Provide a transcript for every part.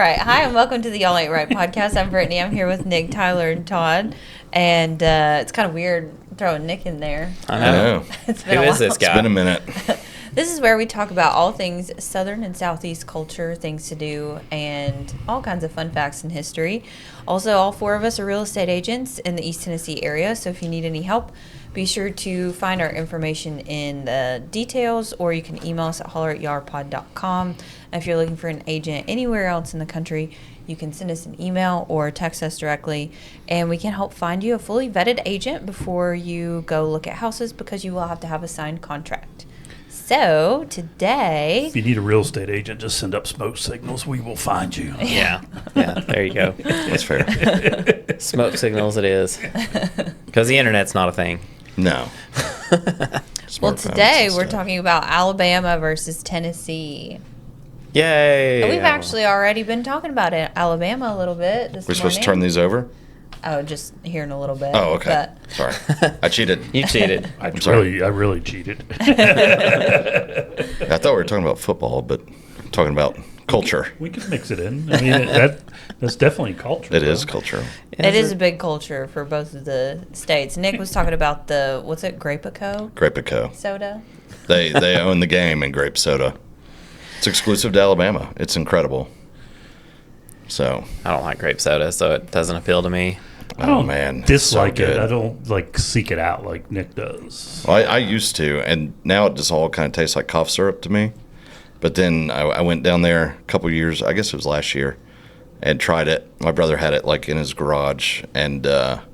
right. Hi, and welcome to the Y'all Ain't Right podcast. I'm Brittany. I'm here with Nick, Tyler, and Todd. And it's kind of weird throwing Nick in there. I know. It's been Who is this guy? It's been a minute. This is where we talk about all things Southern and Southeast culture, things to do, and all kinds of fun facts and history. Also, all four of us are real estate agents in the East Tennessee area, so if you need any help, be sure to find our information in the details, or you can email us at holler@yarpod.com. And if you're looking for an agent anywhere else in the country, you can send us an email or text us directly, and we can help find you a fully vetted agent before you go look at houses, because you will have to have a signed contract. So today, if you need a real estate agent, just send up smoke signals. We will find you. Yeah, there you go. That's fair. Smoke signals it is. Because the internet's not a thing. No. well, today we're talking about Alabama versus Tennessee. Yay. And we've actually already been talking about it, Alabama a little bit this We're morning. supposed to turn these over? Oh, just here in a little bit. Oh, okay. But Sorry. I cheated. You cheated. I really cheated. I thought we were talking about football, but talking about culture. We could mix it in. I mean, that's definitely culture. It is culture. it is a big culture for both of the states. Nick was talking about the, what's it, Grape-A-Co Grape-A-Co. soda? They own the game in grape soda. It's exclusive to Alabama. It's incredible. So. I don't like grape soda, so it doesn't appeal to me. I don't dislike so it. good. I don't seek it out like Nick does. Well, I used to, and now it just all kind of tastes like cough syrup to me. But then I went down there a couple years, I guess it was last year, and tried it. My brother had it like in his garage, and I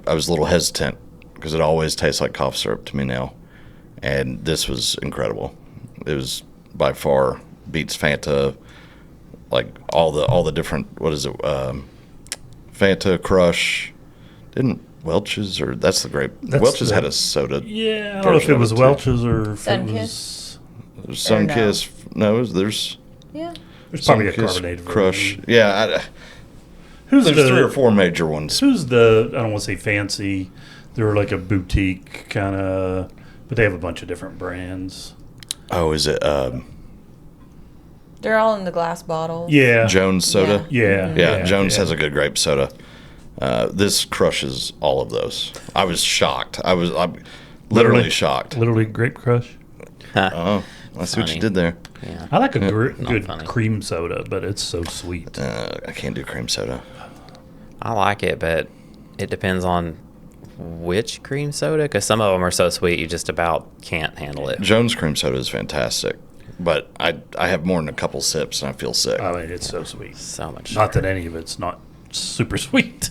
was a little hesitant because it always tastes like cough syrup to me now. And this was incredible. It was by far beats Fanta, like all the different, what is it, Fanta Crush. Didn't Welch's, or that's the grape. Welch's had a soda. Yeah, I don't know if it was Welch's or if it was Sunkiss. No, there's Yeah. there's probably a Sunkiss, carbonated Crush. version. Yeah, Who's there's the 3 or 4 major ones. Who's the? I don't want to say fancy. They're like a boutique kind of, but they have a bunch of different brands. Oh, is it They're all in the glass bottles. Yeah, Jones soda? Yeah, Jones has a good grape soda. This crushes all of those. I was shocked. I'm literally shocked. Literally Grape Crush. Oh, I see what you did there. Yeah. I like a good funny. cream soda, but it's so sweet. I can't do cream soda. I like it, but it depends on which cream soda, because some of them are so sweet you just about can't handle it. Jones cream soda is fantastic, but I have more than a couple sips and I feel sick. I mean, it's so sweet. So much. Not that any of it's not super sweet.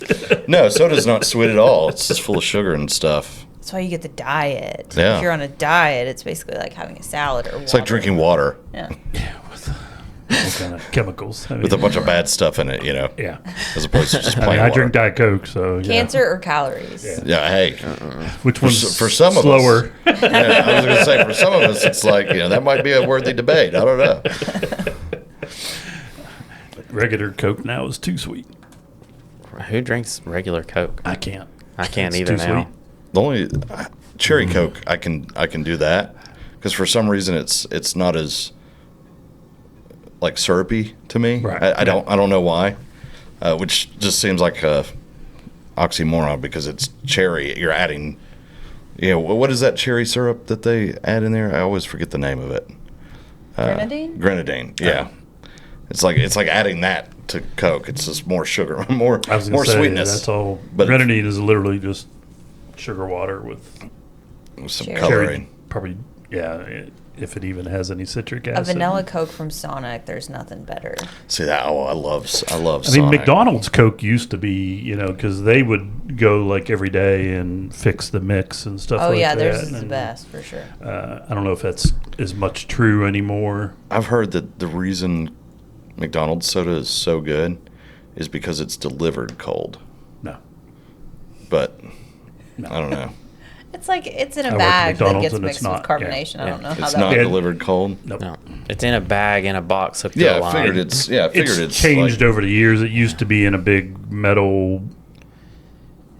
No, soda's not sweet at all. It's just full of sugar and stuff. That's why you get the diet. Yeah. If you're on a diet, it's basically like having a salad or It's like drinking water Yeah. With all kind of chemicals. I mean, with a bunch of bad stuff in it, yeah. as opposed to just I plain mean, I water. drink Diet Coke, so yeah. Cancer or calories? Yeah. Yeah, hey. Which one's For some of slower? us. Yeah, I was going to say, for some of us, it's like, that might be a worthy debate. I don't know. Regular Coke now is too sweet. Who drinks regular Coke? I can't. I can't It's either too now. sweet. The only cherry Coke, I can do that because for some reason it's not as like syrupy to me. Right. I don't know why, which just seems like a oxymoron because it's cherry. You're adding, what is that cherry syrup that they add in there? I always forget the name of it. Grenadine? Grenadine, yeah. It's like adding that to Coke. It's just more sugar, more I was gonna say, sweetness. That's all. But Grenadine is literally just sugar water with some Cherry. coloring. probably, if it even has any citric A acid. vanilla Coke from Sonic, there's nothing better. See that? Oh, I love. I mean, Sonic. McDonald's Coke used to be, because they would go like every day and fix the mix and stuff Oh, like yeah, that. theirs is the and, best, for sure. I don't know if that's as much true anymore. I've heard that the reason McDonald's soda is so good is because it's delivered cold. No. But No. I don't know. It's like it's in I a work at bag that McDonald's gets and mixed it's with not, carbonation. yeah, I yeah. don't know how It's that not works. delivered cold. Nope. No, it's in a bag in a box hooked to Yeah, a line. I figured it's changed like, over the years. It used to be in a big metal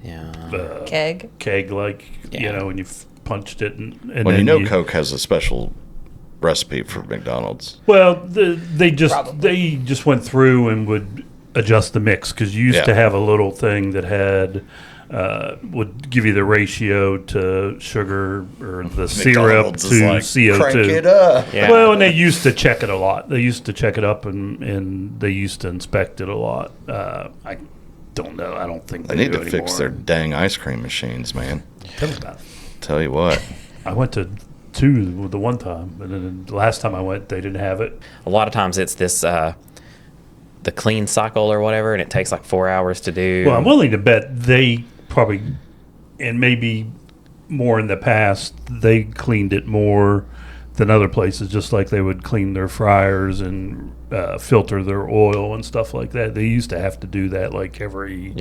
Yeah. Keg. keg, like, Yeah. and you punched it. And Well, then Coke has a special recipe for McDonald's. Well, they just Probably. went through and would adjust the mix because you used to have a little thing that had would give you the ratio to sugar or the syrup McDonald's to is like, CO2. crank it up. Yeah. Well, and they used to check it a lot. They used to check it up and they used to inspect it a lot. I don't know. I don't think They they need do to fix their anymore. dang ice cream machines, man. Tell me about it. Tell you what. I went to two the one time, and then the last time I went, they didn't have it. A lot of times it's this the clean cycle or whatever, and it takes like 4 hours to do. Well, I'm willing to bet they probably, and maybe more in the past, they cleaned it more than other places, just like they would clean their fryers and filter their oil and stuff like that. They used to have to do that like every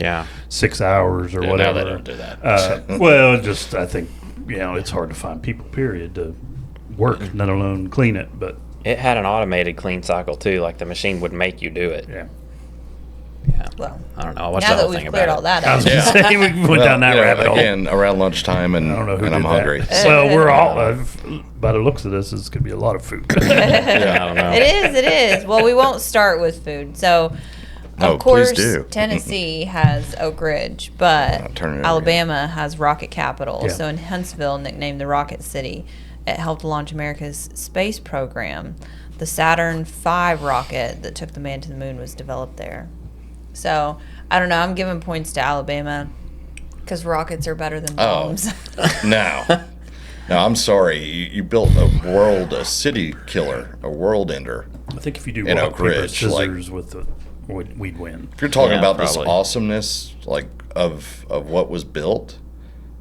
6 hours or Yeah, now whatever. they don't do that. Well, just I think it's hard to find people, period, to work, let alone clean it. But It had an automated clean cycle too. Like the machine would make you do it. yeah, Yeah. Well, I don't know. I watched now the whole that thing we've cleared about all it. that I was up. gonna say we went down that rabbit hole. Again, around lunchtime, and, I don't know who and did I'm that. hungry. Well, we're all by the looks of this, it's gonna be a lot of food. I don't know. It is. Well, we won't start with food. So, No, of course, please do. Tennessee has Oak Ridge, but turn it over Alabama has Rocket Capital. Yeah. So, in Huntsville, nicknamed the Rocket City, it helped launch America's space program. The Saturn V rocket that took the man to the moon was developed there. So, I don't know. I'm giving points to Alabama because rockets are better than Oh. bombs. No, I'm sorry. You built a city killer, a world ender. I think if you do In rock, Oak paper, Ridge, like- scissors we'd win. If you're talking Yeah, about this probably. awesomeness, like of what was built,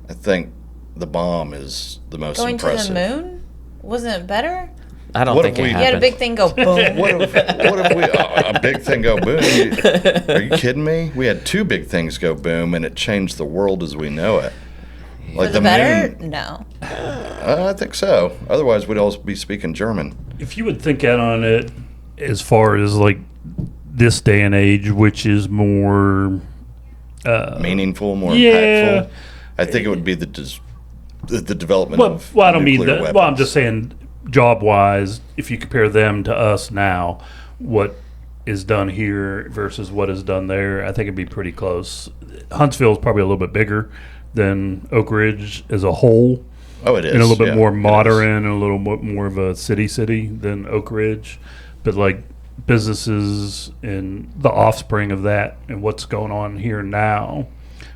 I think the bomb is the most Going impressive. to the moon? Wasn't it better? I don't What think if it we- You had a happened. big thing go boom. What if we a big thing go boom? Are you kidding me? We had two big things go boom, and it changed the world as we know it. Like For the better? moon, No. I think so. Otherwise, we'd all be speaking German. If you would think out on it as far as like this day and age, which is more Meaningful, more yeah. impactful. I think it would be the development of I don't mean nuclear that. weapons. Well, I'm just saying, job wise, if you compare them to us now, what is done here versus what is done there, I think it'd be pretty close. Huntsville is probably a little bit bigger than Oak Ridge as a whole, Oh, it is. and a little bit yeah, more it is. modern and a little bit more of a city than Oak Ridge. But like businesses and the offspring of that and what's going on here now,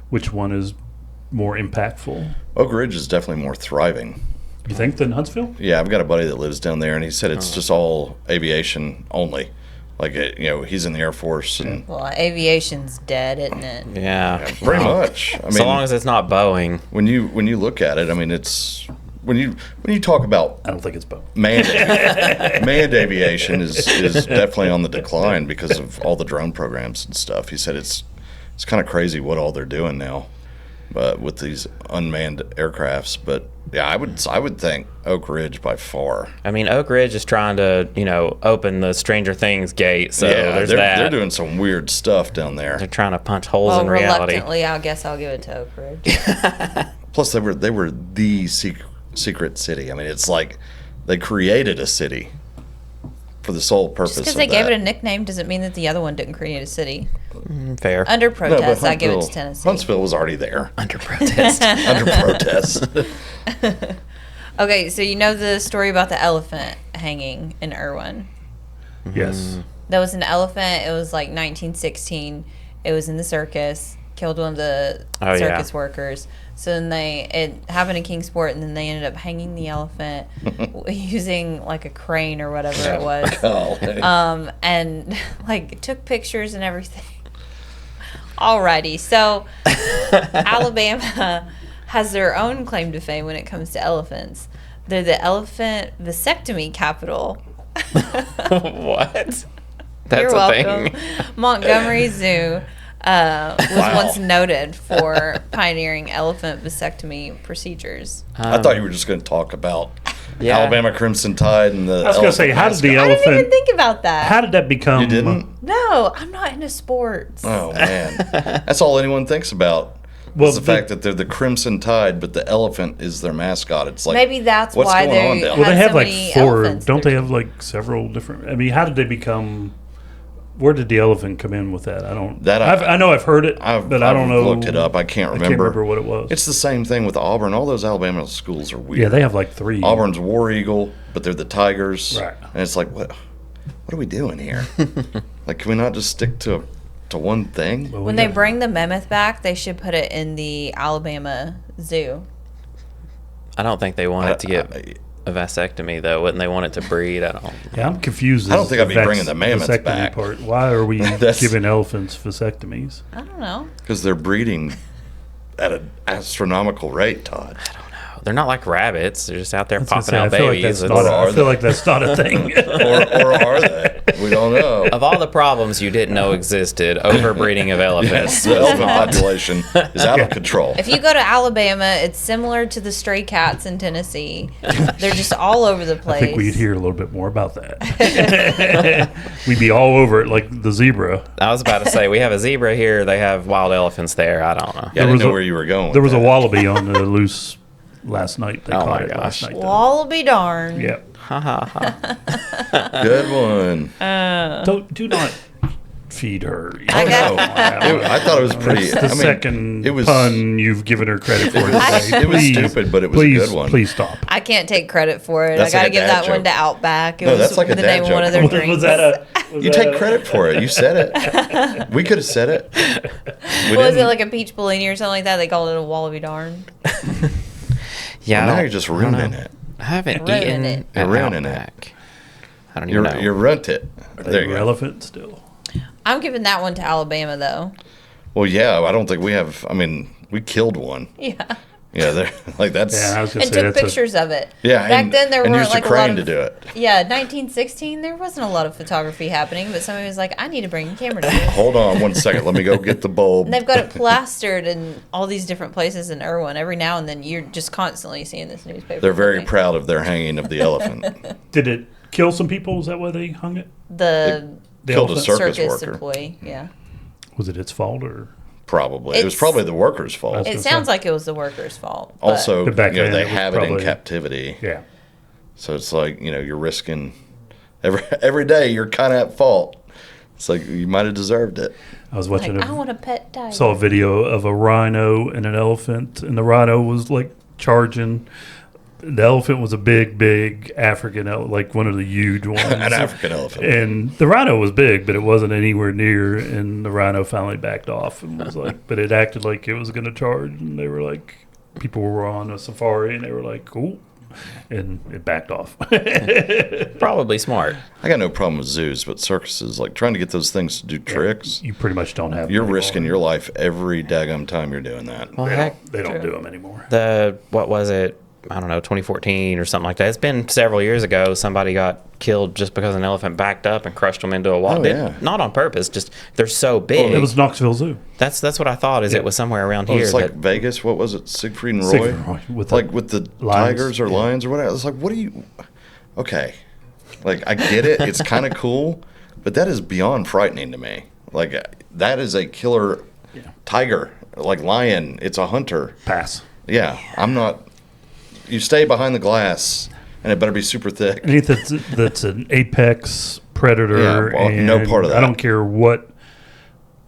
which one is more impactful? Oak Ridge is definitely more thriving. You think than Huntsville? Yeah, I've got a buddy that lives down there, and he said it's just all aviation only. Like, he's in the Air Force, and Well, aviation's dead, isn't it? Yeah. pretty much. I mean, So long as it's not Boeing. when you look at it, I mean, it's when you talk about I don't think it's both. manned aviation is definitely on the decline because of all the drone programs and stuff. He said it's kind of crazy what all they're doing now, but with these unmanned aircrafts. But yeah, I would think Oak Ridge by far. I mean, Oak Ridge is trying to, open the Stranger Things gate. So yeah, there's they're that. doing some weird stuff down there. They're trying to punch holes Well, in reality. reluctantly, I guess I'll give it to Oak Ridge. Plus, they were the secret city. I mean, it's like they created a city for the sole purpose. Just because of they gave that. it a nickname doesn't mean that the other one didn't create a city. Fair. Under No, but protest, I give it to Huntsville- Tennessee. Huntsville was already there Under protest. under protest. Okay, so you know the story about the elephant hanging in Irwin. Yes. That was an elephant. It was like 1916. It was in the circus. Killed one of the Oh, yeah. circus workers. So then it happened in Kingsport, and then they ended up hanging the elephant using like a crane or whatever it was. Oh, And like took pictures and everything. Alrighty, so Alabama has their own claim to fame when it comes to elephants. They're the elephant vasectomy capital. What? That's You're a welcome. thing. Montgomery Zoo was once noted for pioneering elephant vasectomy procedures. I thought you were just going to talk about Yeah. Alabama Crimson Tide and the. I was going to say, how did the I didn't even elephant? think about that. How did that become? You didn't? No, I'm not into sports. Oh man, that's all anyone thinks about. Well, It's the fact that they're the Crimson Tide, but the elephant is their mascot. It's like, Maybe that's what's why going on they down well, there? they had have so like many 4. elephants. Don't they have like several different? I mean, how did they become? Where did the elephant come in with that? I don't. I know I've heard it, but I don't know. Looked it up. I can't remember. I can't remember what it was. It's the same thing with Auburn. All those Alabama schools are weird. Yeah, they have like 3. Auburn's War Eagle, but they're the Tigers. Right. And it's like, what are we doing here? Like, can we not just stick to one thing? Well, When they bring the mammoth back, they should put it in the Alabama Zoo. I don't think they want it to get a vasectomy, though. Wouldn't they want it to breed? I don't. Yeah, I'm confused. I don't think I'd be bringing the mammoths vasectomy back. Part. Why are we giving elephants vasectomies? I don't know. Because they're breeding at an astronomical rate, Todd. They're not like rabbits. They're just out there I was gonna popping say, out I feel like babies. that's It's- not. I feel like that's not a thing. Or are they? We don't know. Of all the problems you didn't know existed, overbreeding of elephants. Yes, the elephant population is out of control. If you go to Alabama, it's similar to the stray cats in Tennessee. They're just all over the I place. think we'd hear a little bit more about that. We'd be all over it like the zebra. I was about to say, we have a zebra here. They have wild elephants there. I don't know. Yeah, I was didn't know a- where you were going. There was a with that. wallaby on the loose last night. They Oh caught my it gosh. last night. Wallaby darn. Yeah. Ha ha ha. Good one. Do not feed her. I got- I thought it was pretty. That's the second it was pun you've given her credit for. It was stupid, but it was a please, good one. Please stop. I can't take credit for it. That's I got to like a give dad that one joke. to Outback. It No, was that's like a the dad name of one joke. of their Was drinks. that a? Was You that take a- credit for it. You said it. We could have said it. We What was it, didn't. like a peach Bellini or something like that? They called it a Wallaby darn. Yeah. Well, I now don't- you're just I don't know. ruining it. I haven't Ruining eaten it. at You're ruining it. Outback. I don't even know. You runt it. Are There they you go. relevant still? I'm giving that one to Alabama, though. Well, yeah. I don't think we have. I mean, we killed one. Yeah. Yeah, they're like that's. Yeah, I was gonna And say took that's pictures of it. Yeah, Back and- then, there and weren't used a like a lot crane of. to do it. Yeah, 1916, there wasn't a lot of photography happening, but somebody was like, I need to bring a camera to this. Hold on 1 second. Let me go get the bulb. And they've got it plastered in all these different places in Irwin. Every now and then, you're just constantly seeing this newspaper. They're very clipping. proud of their hanging of the elephant. Did it kill some people? Is that why they hung it? The Killed a elephant? circus worker. employee, yeah. Was it its fault or? Probably. It was It's- probably the workers' fault. That's- It gonna sounds say. like it was the worker's fault. but- Also, But back then, they it was have it in probably- captivity. Yeah. So it's like, you're risking every day you're kind of at fault. It's like you might have deserved it. I was like, watching I want a pet tiger. saw a video of a rhino and an elephant, and the rhino was like charging. The elephant was a big African elephant, like one of the huge ones. An African elephant. And the rhino was big, but it wasn't anywhere near. And the rhino finally backed off and was like, but it acted like it was going to charge. And they were like, people were on a safari and they were like, cool. And it backed off. Probably smart. I got no problem with zoos, but circuses, like trying to get those things to do tricks, You pretty much don't have. you're them risking anymore. your life every daggum time you're doing that. Well, heck, They don't do them anymore. what was it? I don't know, 2014 or something like that. It's been several years ago. Somebody got killed just because an elephant backed up and crushed them into a wall. Oh, yeah. Not on purpose. Just they're so big. It was Knoxville Zoo. That's what I thought. Is Yeah. it was somewhere around Oh, here. it's like that- Vegas. What was it? Siegfried and Roy? Siegfried and Roy, with the like with the lions, tigers or yeah. lions or whatever. It's like, what are you? Okay, like I get it. It's kind of cool, but that is beyond frightening to me. Like that is a killer tiger, like lion. It's a hunter. Pass. Yeah, I'm not. You stay behind the glass, and it better be super thick. Anything that's an apex predator. Yeah, well, and no part of that. I don't care what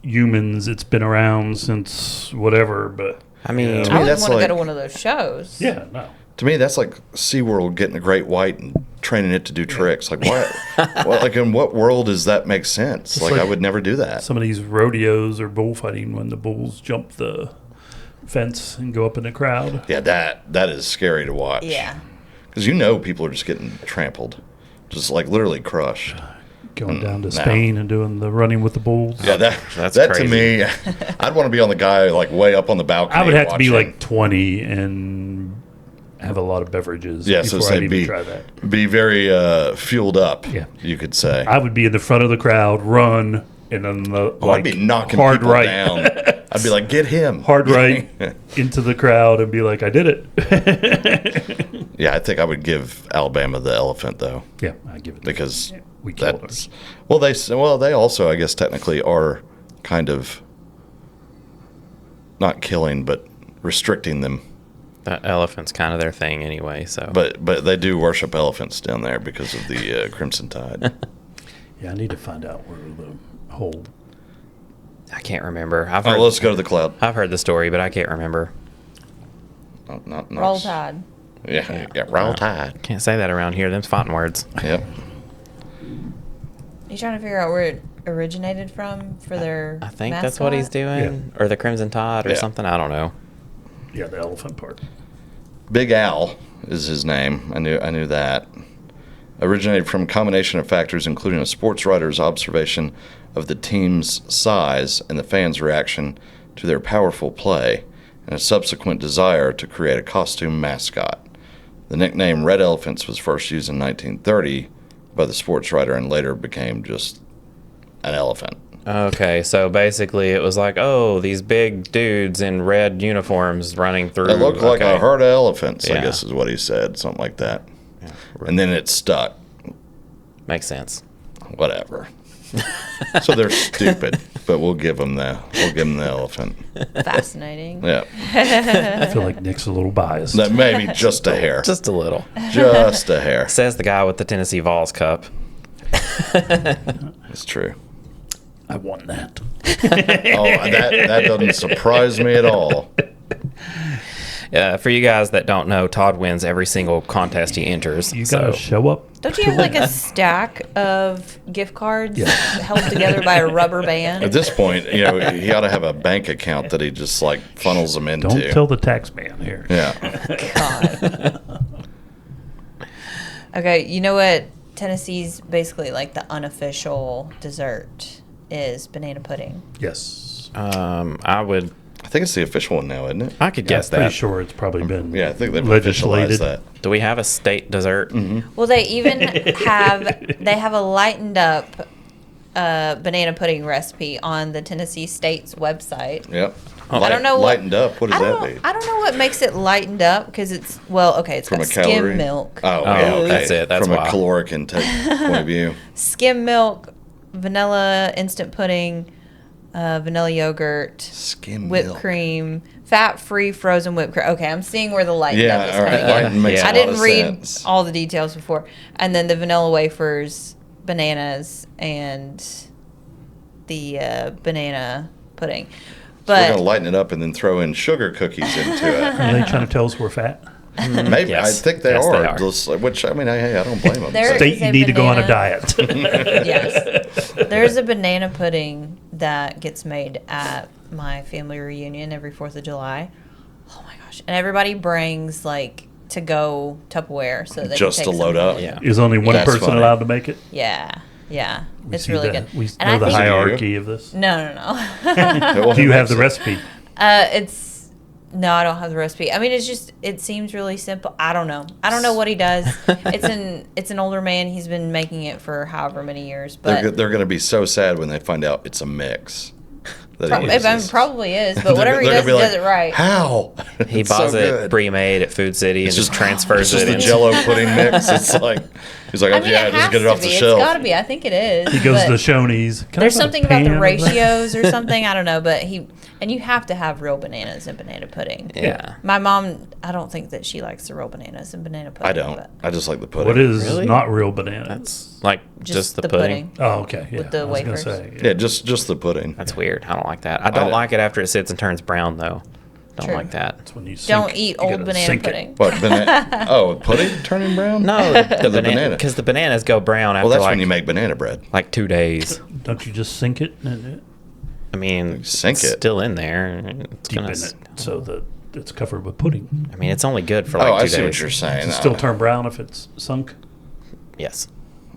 humans. It's been around since whatever. But I mean, I me, wouldn't that's want to like- go to one of those shows. yeah, no. To me, that's like SeaWorld getting a great white and training it to do tricks. Like what? Well, like in what world does that make sense? Like I like would never do that. Some of these rodeos or bullfighting when the bulls jump the fence and go up in the crowd. Yeah, that is scary to watch. Yeah. Because people are just getting trampled, just like literally crushed. Going down to no. Spain and doing the running with the bulls. Yeah, That's that crazy. to me, I'd want to be on the guy like way up on the balcony. I would have to be watching. like 20 and have a lot of beverages Yeah, so before say I'd even be try that. be very fueled up. Yeah. you could say. I would be in the front of the crowd, run, and then the I'd be knocking hard people right, down. I'd be like, get him hard right into the crowd, and be like, I did it. Yeah, I think I would give Alabama the elephant though, Yeah, I give it. because we killed that's her. they also I guess technically are kind of not killing, but restricting them. The elephant's kind of their thing anyway. So, But they do worship elephants down there because of the Crimson Tide. Yeah, I need to find out where the whole. I can't remember. Oh, let's go to the cloud. I've heard the story, but I can't remember. Not Roll Tide. Yeah, Roll Tide. Can't say that around here. Them's fighting words. Yep. You trying to figure out where it originated from for their I think that's what he's doing, or the Crimson Tide, or Yeah. something. I don't know. Yeah, the elephant part. Big Al is his name. I knew that. Originated from a combination of factors, including a sports writer's observation of the team's size and the fans' reaction to their powerful play, and a subsequent desire to create a costume mascot. The nickname Red Elephants was first used in 1930 by the sports writer and later became just an elephant. Okay, so basically it was like, oh, these big dudes in red uniforms running through. It looked like a herd of elephants, I Yeah. guess is what he said, something like that. And then it stuck. Makes sense. Whatever. So they're stupid, but we'll give them the elephant. Fascinating. Yeah, I feel like Nick's a little biased. that maybe just a hair, Just a little. just a hair. Says the guy with the Tennessee Vols cup. It's true. I won that. Oh, that doesn't surprise me at all. For you guys that don't know, Todd wins every single contest he enters. You gotta show up. Don't you have like a stack of gift cards Yeah. held together by a rubber band? At this point, he ought to have a bank account that he just like funnels them into. Don't tell the tax man here. Yeah. God. Okay, you know what? Tennessee's basically like the unofficial dessert is banana pudding. Yes. I think it's the official one now, isn't it? I could Yeah, guess I'm pretty that. sure it's probably been Yeah, I think they've legislated. officialized that. Do we have a state dessert? Well, they even have a lightened up banana pudding recipe on the Tennessee State's website. Yep. I don't know what- Lightened up. What does that mean? I don't know what makes it lightened up because it's it's From got a calorie? skim milk. Oh, yeah, okay. that's it. That's From why. a caloric intake point of view. Skim milk, vanilla instant pudding, vanilla yogurt, Skim whipped milk. cream, fat-free frozen whipped cream. Okay, I'm seeing where the lightened Yeah, up is all right. coming in. Lightened makes Yeah. a I lot didn't of read sense. all the details before. And then the vanilla wafers, bananas, and the banana pudding. We're But going to lighten it up and then throw in sugar cookies into it. Are they trying to tell us we're fat? Maybe. Yes. I think they Yes, are. they are. Which, I mean, hey, I don't blame them. There- State, is you a need to go on a banana- diet. yes, there's a banana pudding that gets made at my family reunion every 4th of July. Oh my gosh. And everybody brings like to go Tupperware so that they Just can to take load some up? home. Yeah. Is only one That's person funny. allowed to make it? Yeah. We It's see really the- good. We And know I the think- hierarchy of this. No. Well, Do you who have the makes it? recipe? No, I don't have the recipe. I mean, it seems really simple. I don't know what he does. It's an older man. He's been making it for however many years, but They're going to be so sad when they find out it's a mix. That he it uses. probably is. But whatever he They're does, gonna he be does it right. How? He It's buys so it good. pre-made at Food City and It's just transfers It's just it the into Jello pudding mix. It's like he's like, I mean, yeah, it just has get it to off the be. shelf. It's got to be. I think it is. He goes but to the Shoney's. Can I There's have a something about pan the of that? ratios or something. I don't know, but you have to have real bananas in banana pudding. Yeah. My mom, I don't think that she likes the real bananas in banana pudding. I don't. but I just like the pudding. What is Really? not real banana? That's like just the pudding. Oh, okay. Yeah, with the I was gonna wafers. say, Yeah, just the pudding. That's weird. I don't like that. I don't don't- like it after it sits and turns brown though. Don't True. like that. That's when you Don't sink- eat you old gotta banana sink it. pudding. What banana? Oh, pudding turning brown? No, the banana. banana because the bananas go brown after Well, that's like when you make banana bread. like 2 days. Don't you just sink it and I mean, Sink it's it. still in there. It's deep gonna in s- it so that it's covered with pudding? I mean, it's only good for like Oh, 2 I see days. what you're saying. Does it still turn brown if it's sunk? Yes.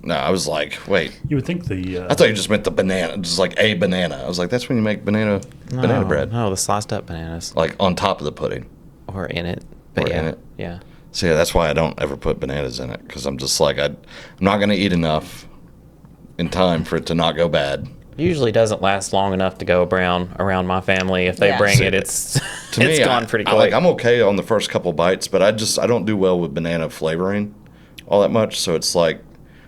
No, I was like, wait. You would think the. I thought you just meant the banana, just like a banana. I was like, that's when you make banana bread, No, the sliced up bananas like on top of the pudding. or in it. But Or yeah, in it. yeah. So yeah, that's why I don't ever put bananas in it because I'm just like I'm not going to eat enough in time for it to not go bad. Usually doesn't last long enough to go brown around my family. If they Yeah. bring See, it, it's To it's me, gone pretty I, quick. I'm okay on the first couple bites, but I don't do well with banana flavoring all that much. So it's like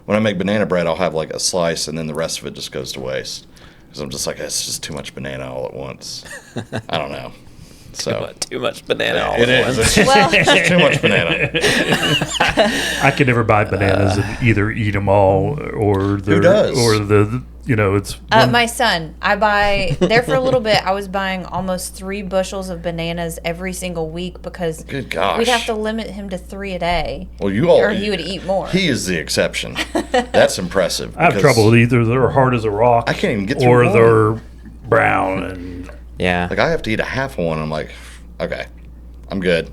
when I make banana bread, I'll have like a slice and then the rest of it just goes to waste because I'm just like it's just too much banana all at once. I don't know. So Too much banana all it at is. once. It's Well, just too much banana. I could never buy bananas and either eat them all or the Who does? or the it's one- my son, I buy there for a little bit. I was buying almost 3 bushels of bananas every single week because Good gosh. we'd have to limit him to 3 a day. Well, you all. Or he would eat more. He is the exception. That's impressive. I have because, trouble with either they're hard as a rock. I can't even get through or one. they're brown and Yeah. Like I have to eat a half of one. I'm like, okay, I'm good.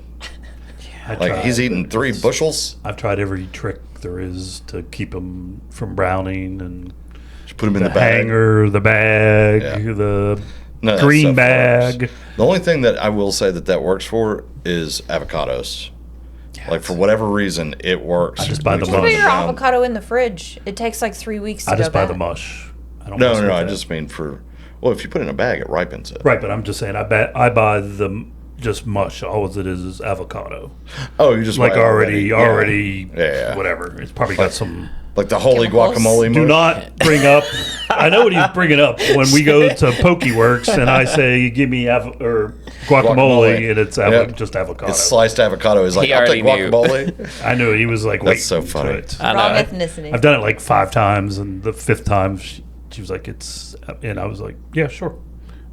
Like he's eating 3 bushels. I've tried every trick there is to keep them from browning and Just put them in the the bag. hanger, the bag, Yeah. the None of that green stuff bag. works. The only thing that I will say that works for is avocados. Like for whatever reason, it works. I just buy the You Put mush. it your down. avocado in the fridge. It takes like 3 weeks to I go just buy bad. the mush. I don't No, mess no, no. with I that. just mean for. Well, if you put it in a bag, it ripens it. Right, but I'm just saying I buy the just mush. All it is avocado. Oh, you just Like buy already Yeah. whatever. It's probably got some. Like the holy Chemicals. guacamole. Do mush. not bring up. I know what he's bringing up when we go to Pokeworks and I say, "Give me guacamole," Guacamole. and it's Yeah. just avocado. It's sliced avocado. He's like, He I'll take already knew. guacamole. I knew he was like, That's "Wait, so funny. wait." I Wrong know. ethnicity. I've done it like 5 times, and the 5th time she was like, "It's," and I was like, "Yeah, sure,"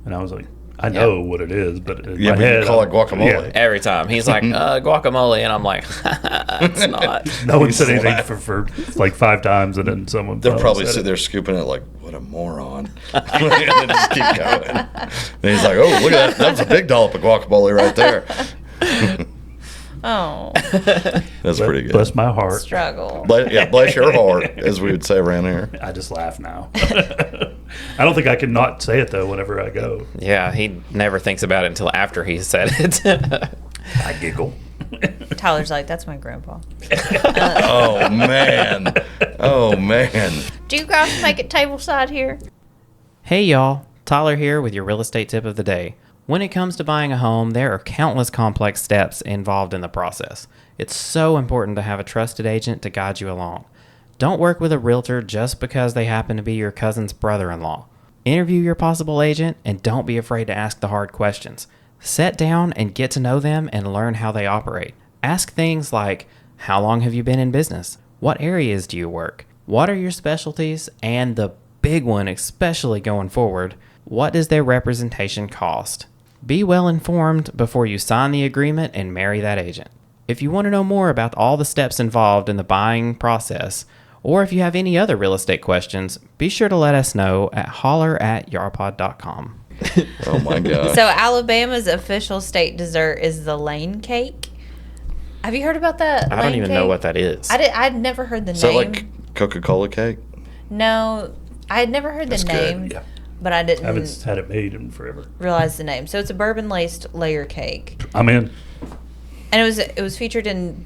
and I was like, "I know what it is, but in Yeah, my but you head, call I'm- it guacamole. yeah. Every time. He's like, guacamole. And I'm like, it's not. No one He's said anything laughing. for like 5 times, and then someone They'll finally probably said sit it. there scooping it like, what a moron. And then just keep going. And he's like, oh, look at that. That was a big dollop of guacamole right there. Oh, That's pretty good. Bless my heart. struggle. Bless your heart, as we would say around here. I just laugh now. I don't think I can not say it though whenever I go. Yeah, he never thinks about it until after he said it. I giggle. Tyler's like, that's my grandpa. Oh, man. Oh, man. Do you guys make it tableside here? Hey y'all, Tyler here with your real estate tip of the day. When it comes to buying a home, there are countless complex steps involved in the process. It's so important to have a trusted agent to guide you along. Don't work with a realtor just because they happen to be your cousin's brother-in-law. Interview your possible agent and don't be afraid to ask the hard questions. Sit down and get to know them and learn how they operate. Ask things like, how long have you been in business? What areas do you work? What are your specialties? And the big one, especially going forward, what does their representation cost? Be well informed before you sign the agreement and marry that agent. If you want to know more about all the steps involved in the buying process, or if you have any other real estate questions, be sure to let us know at holler@yarpod.com. Oh, my God. So Alabama's official state dessert is the lane cake. Have you heard about that? I don't lane even cake? know what that is. I'd never heard the Is that name. like Coca-Cola cake? No, I had never heard the That's good. name, Yeah. but I I didn't haven't had it made in forever. realize the name. So it's a bourbon laced layer cake, I'm in. and it was featured in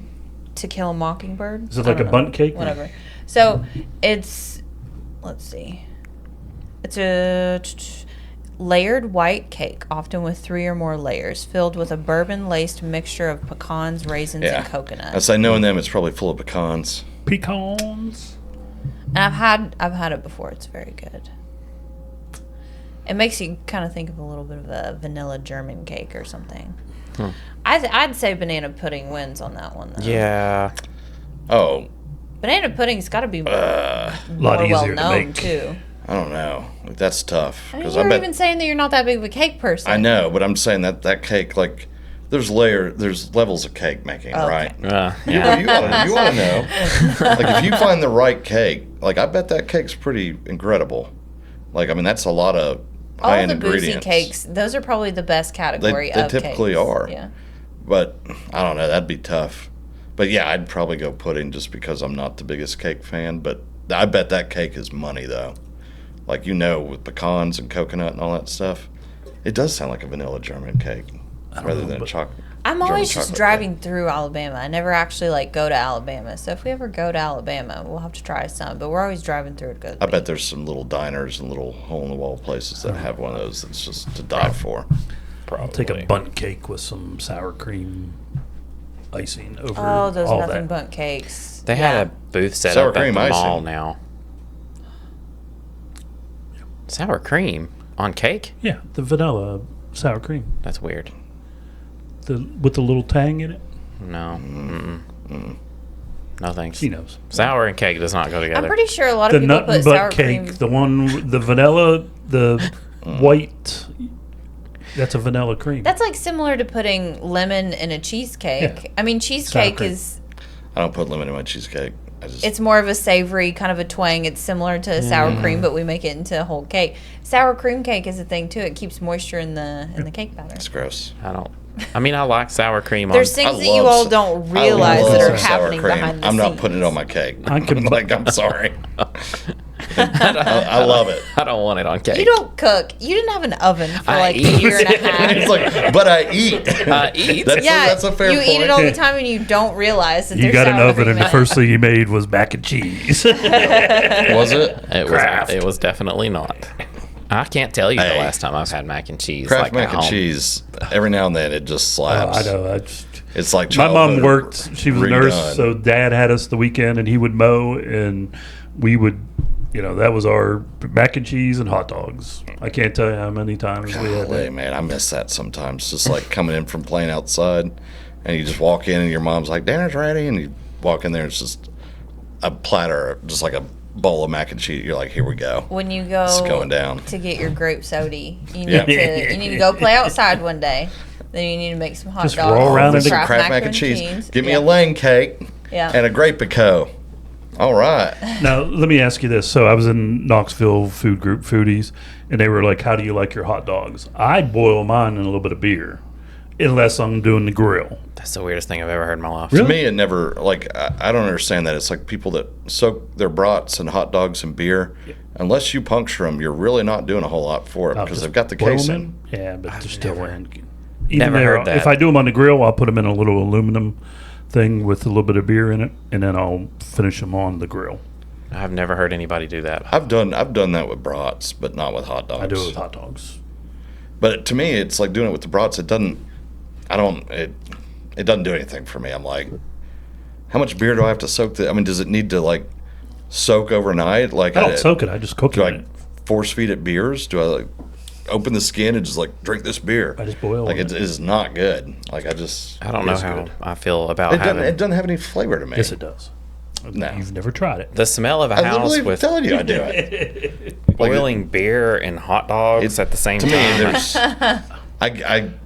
To Kill a Mockingbird. Is it I like don't a know. bundt cake? Whatever. So it's let's see, it's a layered white cake, often with 3 or more layers, filled with a bourbon laced mixture of pecans, raisins, Yeah. and coconut. I'd say knowing them, it's probably full of pecans. Pecans. And I've had it before. It's very good. It makes you kind of think of a little bit of a vanilla German cake or something. I'd say banana pudding wins on that one though. Yeah. Oh, Banana pudding's got to be more Lot easier well to known make. too. I don't know. Like, that's tough. I mean, Because you're I bet even saying that you're not that big of a cake person. I know, but I'm saying that cake, like, there's levels of cake making, Okay. right? Yeah. You want to know. Like, if you find the right cake, like, I bet that cake's pretty incredible. Like, I mean, that's a lot of All high-end the boozy ingredients. cakes, those are probably the best category They of typically cakes. are. Yeah. But, I don't know, that'd be tough. But, yeah, I'd probably go pudding just because I'm not the biggest cake fan. But I bet that cake is money, though. Like, with pecans and coconut and all that stuff. It does sound like a vanilla German cake rather know, than a but- chocolate. I'm German always just chocolate driving through Alabama. I never actually go to Alabama. So if we ever go to Alabama, we'll have to try some. But we're always driving through to go. I bet there's some little diners and little hole-in-the-wall places that have one of those that's just to die for. Probably. I'll take a bundt cake with some sour cream icing over Oh, those all nothing that. but cakes. They had a booth set Sour up at cream the icing. mall now. Sour cream on cake? Yeah, the vanilla sour cream. That's weird. with the little tang in it? No. No thanks. She knows. Sour and cake does not go together. I'm pretty sure a lot The of people nut put and sour butt cake, cream. the one, the vanilla, the white. That's a vanilla cream. That's like similar to putting lemon in a cheesecake. Yeah. I mean, cheesecake cream. is, I don't put lemon in my cheesecake. it's more of a savory kind of a twang. It's similar to sour cream, but we make it into a whole cake. Sour cream cake is a thing too. It keeps moisture in the cake batter. It's gross. I mean, I like sour cream There's on. things I that you love all sa- don't I realize love that are sour happening cream. behind the I'm scenes. not putting it on my cake. I can- like, I'm sorry. I love it. I don't want it on cake. You don't cook. You didn't have an oven for I like a eat. year and a half. It's like, but I eat. I eat. That's a fair you point. eat it all the time and you don't realize that You there's got an sour oven, cream and the in it. first thing you made was mac and cheese. Was it? Kraft. It was definitely not. I can't tell you the Hey. last time I've had mac and cheese. Kraft like mac at and home. cheese. Every now and then it just slaps. I know. It's like My mom childhood worked. She was a nurse, redone. so Dad had us the weekend, and he would mow, and we would, that was our mac and cheese and hot dogs. I can't tell you how many times we had Golly, that. man, I miss that sometimes. Just like coming in from playing outside, and you just walk in, and your mom's like, "Dinner's ready," and you walk in there, it's just a platter, just like a bowl of mac and cheese. You're like, "Here we go." When you go It's going down. to get your grape soda, you Yeah. need to go play outside one day. Then you need to make some hot Just dogs. roll around With in some the Kraft mac and cheese. Give me Yeah. a lane cake Yeah. and a grape pico. All right. Now, let me ask you this. So I was in Knoxville food group, Foodies, and they were like, "How do you like your hot dogs?" I boil mine in a little bit of beer, unless I'm doing the grill. That's the weirdest thing I've ever heard in my life. To me, it never, like, I don't understand that. It's like people that soak their brats and hot dogs in beer. Unless you puncture them, you're really not doing a whole lot for it I'll because just they've got the boil 'em casing. in. Yeah, but they're still in. never heard that. If I do them on the grill, I'll put them in a little aluminum thing with a little bit of beer in it, and then I'll finish them on the grill. I've never heard anybody do that. I've done that with brats, but not with hot dogs. I do it with hot dogs. But to me, it's like doing it with the brats. It doesn't do anything for me. I'm like, how much beer do I have to soak? I mean, does it need to like soak overnight? Like, I don't soak it. I just cook do it. I force feed it beers? Do I like open the skin and just like drink this beer? I just boil Like it. it is not good. Like I don't know it's how good. I feel about having It doesn't have any flavor to me. Yes, it does. No. You've never tried it. the smell of a I house literally with telling you I do it. boiling beer and hot dogs at the same To me, time. there's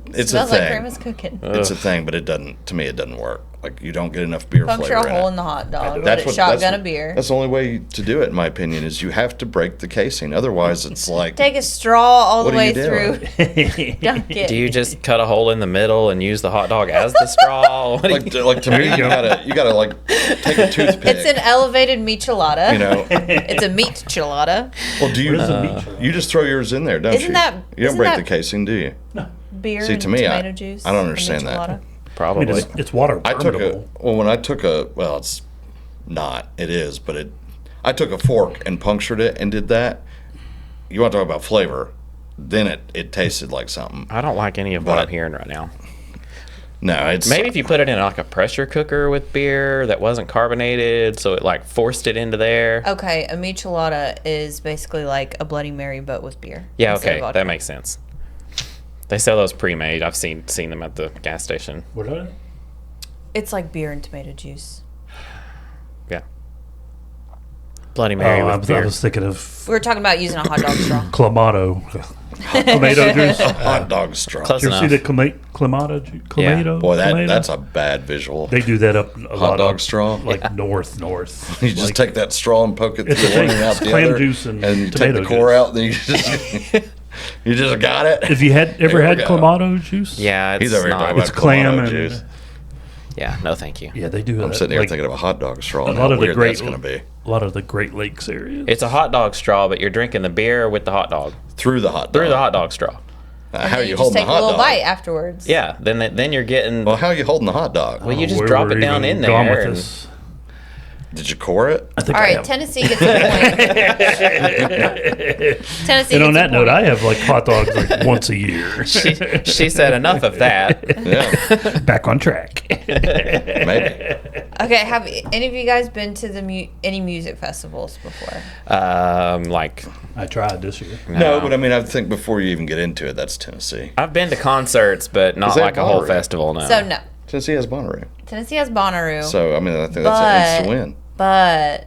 it's a Smells like thing. grandma's cooking. It's a thing, but it doesn't work. Like you don't get enough beer Puncture flavor a hole in in the it. hot dog. Let That's it what shotgun a beer. That's the only way to do it, in my opinion, is you have to break the casing. Otherwise, it's like Take a straw all the What are way you doing? through. Dunk it. Do you just cut a hole in the middle and use the hot dog as the straw? What do you- like to me, you gotta like take a toothpick. It's an elevated michelada. you know. It's a meat chilada. Well, do you? What is a meat You just throw yours in there, don't Isn't you? that- you don't isn't break that- the casing, do you? Beer See, and to me, tomato juice. I don't and understand that. michelada. I mean, Probably. it's water I took permeable. it's not. It is, but I took a fork and punctured it and did that. You want to talk about flavor? Then it tasted like something. I don't like any of what But- I'm hearing right now. No, it's Maybe if you put it in like a pressure cooker with beer that wasn't carbonated, so it like forced it into there. Okay, a michelada is basically like a Bloody Mary but with beer. Yeah, instead of okay, vodka. that makes sense. They sell those pre-made. I've seen them at the gas station. What are they? It's like beer and tomato juice. Yeah. Bloody Mary I with beer. was thinking of We were talking about using a hot dog straw. Clamato. Tomato juice. hot dog straw. Close You ever see enough. the Clamato? Yeah. Clamato? Boy, Clamato? that's a bad visual. They do that up a lot dog up, straw? like north. You just Like, take that straw and poke it It's through a one thing. and out It's the clam other, juice and take tomato the core juice. out, and then you just you just got it. Have you ever Here we had go. Clamato juice? Yeah, it's He's over here not. talking It's about clam Clamato and juice. Yeah, no, thank you. yeah, they do. I'm that. sitting here Like, thinking of a hot dog straw a and lot how of the weird great, that's going to be a lot of the Great Lakes areas. It's a hot dog straw, but you're drinking the beer with the hot dog through the hot dog. through the hot dog straw. How And are then you just holding the take a hot little dog? bite afterwards. Yeah, then you're getting. Well, how are you holding the hot dog? Well, you just Where drop we're it down even in gone there. with And this. Did you core it? I think All I right, have. Tennessee gets a point. Tennessee And on gets that a note, point. I have like hot dogs like once a year. She said enough of that. Yeah, Back on track. maybe. Okay, have any of you guys been to any music festivals before? Like I tried this year. No, but I mean, I think before you even get into it, that's Tennessee. I've been to concerts, but not that like a whole Bonnaroo? festival. No. So no, Tennessee has Bonnaroo. Tennessee has Bonnaroo, So, I mean, I think that's an But- instant win. but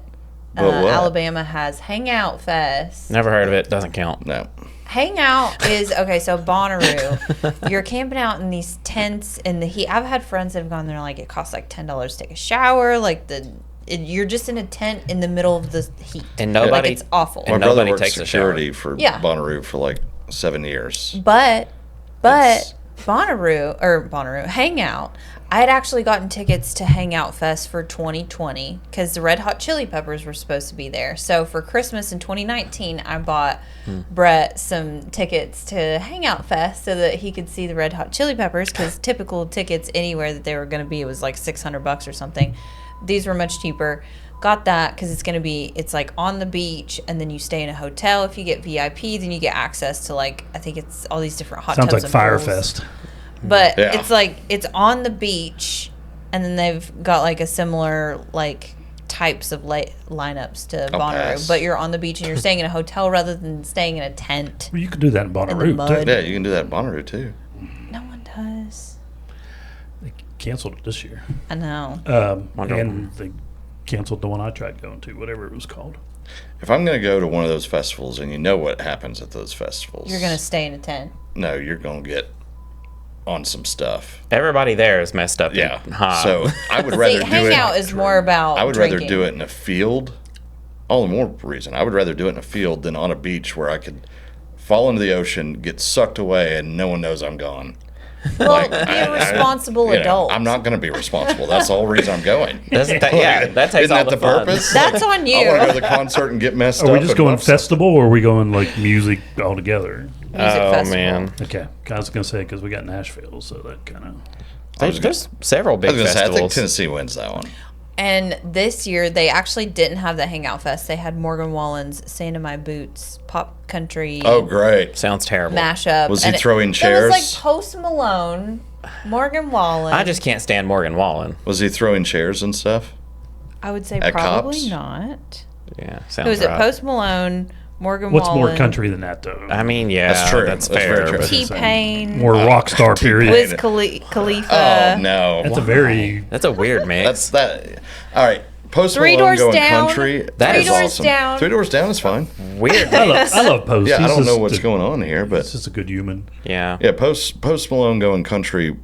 But what? Alabama has Hangout Fest. Never heard of it. Doesn't count. No. Hangout is okay. So Bonnaroo, you're camping out in these tents in the heat. I've had friends that have gone there. Like it costs like $10 to take a shower. Like you're just in a tent in the middle of the heat. And nobody- like it's awful. My And brother nobody worked takes a shower. security for Yeah. Bonnaroo for like 7 years. But It's- Bonnaroo Hangout. I had actually gotten tickets to Hangout Fest for 2020 because the Red Hot Chili Peppers were supposed to be there. So for Christmas in 2019, I bought Brett some tickets to Hangout Fest so that he could see the Red Hot Chili Peppers because typical tickets anywhere that they were going to be, it was like $600 or something. These were much cheaper. Got that because it's like on the beach and then you stay in a hotel. If you get VIP, then you get access to like, I think it's all these different hot Sounds tubs like and pools. Firefest. But Yeah. it's like it's on the beach, and then they've got like a similar like types of lineups to I'll Bonnaroo. pass. But you're on the beach and you're staying in a hotel rather than staying in a tent. Well, you could do that in Bonnaroo, mud. too. Yeah, you can do that at Bonnaroo too. No one does. They canceled it this year. I know. Wonder- And they canceled the one I tried going to, whatever it was called. If I'm going to go to one of those festivals and you know what happens at those festivals, You're gonna stay in a tent. No, you're going to get on some stuff. Everybody there is messed up. Yeah. And hot. So I would See, rather do hangout it. is more about. I would drinking. rather do it in a field. All the more reason. I would rather do it in a field than on a beach where I could fall into the ocean, get sucked away, and no one knows I'm gone. Well, be a responsible adult. I'm not going to be responsible. That's the whole reason I'm going. Doesn't that, yeah, that takes Isn't all that the fun. purpose? That's on you. I want to go to the concert and get messed up. Are we just and going love something. festival or are we going like music all together? Music Oh festival. man, Okay. I was going to say because we got Nashville, so that kind of. there's several I big was going to say, I think festivals. Tennessee wins that one. And this year, they actually didn't have the Hangout Fest. They had Morgan Wallen's "Sand in My Boots" pop country Oh, great. Sounds terrible. mashup. Was he And throwing It chairs? was like Post Malone, Morgan Wallen. I just can't stand Morgan Wallen. Was he throwing chairs and stuff? I would say at probably Cops? not. Yeah, Who sounds was it? right. Post Malone, Morgan What's Wallen. more country than that, though? I mean, yeah, That's true. That's That's fair. very true. but T-Pain, More rock star period. Wiz Khalifa. Oh, no. That's a very. That's a weird mix. That's that. All right. Post Three Malone Doors going Down. country. That Three is Doors awesome. Down. 3 Doors Down is fine. Weird. I love Post. Yeah, I He's don't know just what's a- going on here, but He's just a good human. Yeah. yeah, Post Malone going country,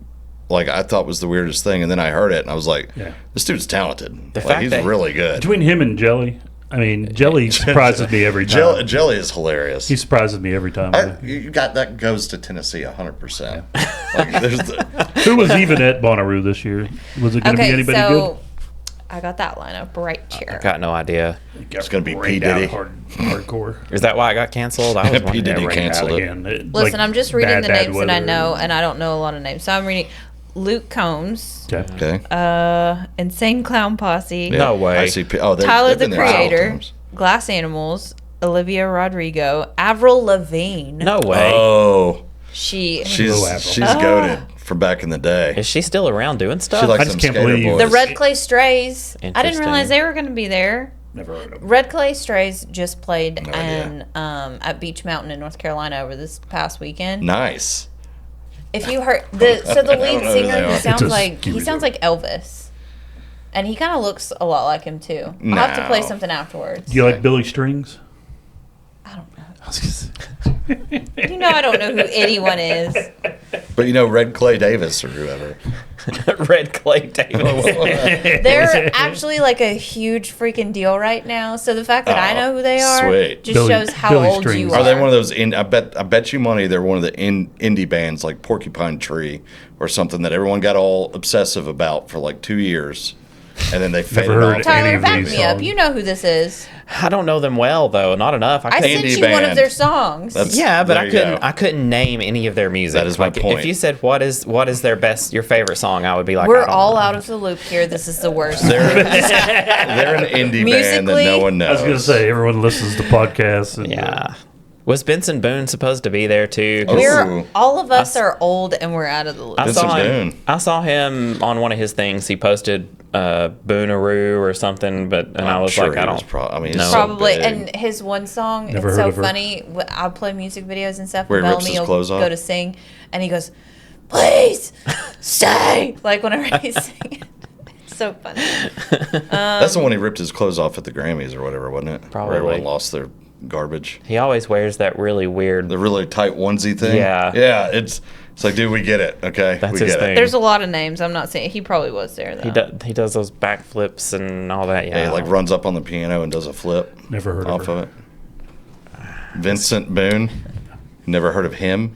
like I thought was the weirdest thing, and then I heard it and I was like, Yeah. this dude's talented. The Like, fact he's that- really good. Between him and Jelly, I mean, Jelly surprises me every time. Jelly is hilarious. He surprises me every time. You got that goes to Tennessee 100%. Like, there's the, Who was even at Bonnaroo this year? Was it going to be Okay, anybody so I got that lineup right here. Got no idea. good? it's gonna be P. Rained out Diddy. hardcore. Is that why it got canceled? I was P. wondering. Diddy Rained canceled out it. again. Listen, Like I'm just reading bad, the bad names that I weather. know, and I don't know a lot of names. So I'm reading Luke Combs, Okay. Okay. Insane Clown Posse, No way. I see. Oh, Tyler they've the been there several Creator, times. Glass Animals, Olivia Rodrigo, Avril Lavigne. No way. Oh, She she's Avril. goated from back in the day. Is she still around doing stuff? She likes I just some can't skater believe- boys. the Red Clay Strays. I didn't Interesting. realize they were going to be there. Never heard of him. Red Clay Strays just played No idea. in, at Beach Mountain in North Carolina over this past weekend. Nice. If you heard the I don't lead know who singer, they are. he sounds It's a like Scooby-Doo. Elvis, and he kind of looks a lot like him too. I'll have to play No. something afterwards. Do you like Billy Strings? I don't know. I was gonna say- You know I don't know who anyone is. But you know, Red Clay Davis or whoever. Red Clay Davis. They're actually like a huge freaking deal right now. So the fact that I know who they are sweet. just Billy- shows how Billy old Strings. you Are are. they one of those? I bet you money they're one of the indie bands like Porcupine Tree or something that everyone got all obsessive about for like 2 years, and then they faded heard off. any Tyler, of back these me up. songs. You know who this is. I don't know them well though, not enough. I sent Indie you one of band. their songs. That's- Yeah, but There I you couldn't. go. I couldn't name any of their music. That is my point. If you said what is their best, your favorite song, I would be like, I We're don't all know. out of the loop here. This is the worst. They're an indie band that Musically, no one I knows. was going to say, everyone listens to podcasts. And, Yeah. Was Benson Boone supposed to be there too? 'Cause Ooh. all of us are old and we're out of the loop. I Benson saw him. Boone. I saw him on one of his things. He posted Booneroo or something, and I was like, I don't. He's know. so Probably, big. and his one song, Never it's heard so of her. funny. I'll play music videos and stuff. Where he and rips Bellamy his will clothes off? go to sing, and he goes, "Please stay!" Like whenever he's singing. It's so funny. That's the one he ripped his clothes off at the Grammys or whatever, wasn't it? Probably. Where everyone lost their garbage. He always wears that really weird. The really tight onesie thing. Yeah. Yeah. It's like, dude, we get it. Okay, That's we his get thing. it. There's a lot of names. I'm not saying he probably was there though. He does those backflips and all that. Yeah, Yeah, he like runs up on the piano and does a flip. Never heard of off her. of it. Vincent Boone. Never heard of him.